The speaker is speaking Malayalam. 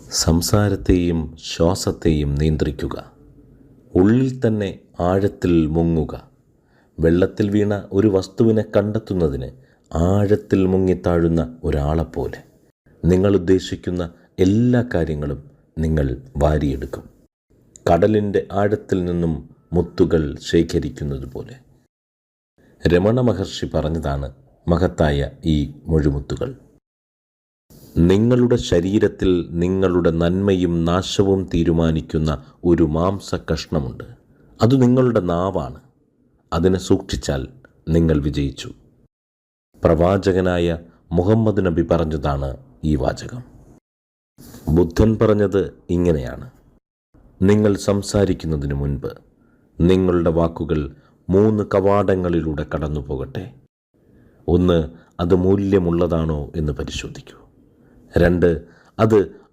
സംസാരത്തെയും ശ്വാസത്തെയും നിയന്ത്രിക്കുക. ഉള്ളിൽ തന്നെ ആഴത്തിൽ മുങ്ങുക. വെള്ളത്തിൽ വീണ ഒരു വസ്തുവിനെ കണ്ടെത്തുന്നതിന് ആഴത്തിൽ മുങ്ങിത്താഴുന്ന ഒരാളെപ്പോലെ നിങ്ങൾ ഉദ്ദേശിക്കുന്ന എല്ലാ കാര്യങ്ങളും നിങ്ങൾ വാരിയെടുക്കും. കടലിൻ്റെ ആഴത്തിൽ നിന്നും മുത്തുകൾ ശേഖരിക്കുന്നത് പോലെ. രമണ മഹർഷി പറഞ്ഞതാണ് മഹത്തായ ഈ മൊഴിമുത്തുകൾ. നിങ്ങളുടെ ശരീരത്തിൽ നിങ്ങളുടെ നന്മയും നാശവും തീരുമാനിക്കുന്ന ഒരു മാംസകഷ്ണമുണ്ട്. അത് നിങ്ങളുടെ നാവാണ്. അതിനെ സൂക്ഷിച്ചാൽ നിങ്ങൾ വിജയിച്ചു. പ്രവാചകനായ മുഹമ്മദ് നബി പറഞ്ഞതാണ് ഈ വാചകം. ബുദ്ധൻ പറഞ്ഞത് ഇങ്ങനെയാണ്: നിങ്ങൾ സംസാരിക്കുന്നതിന് മുൻപ് നിങ്ങളുടെ വാക്കുകൾ 3 കവാടങ്ങളിലൂടെ കടന്നു പോകട്ടെ. 1, അത് മൂല്യമുള്ളതാണോ എന്ന് പരിശോധിക്കൂ. 2, അത്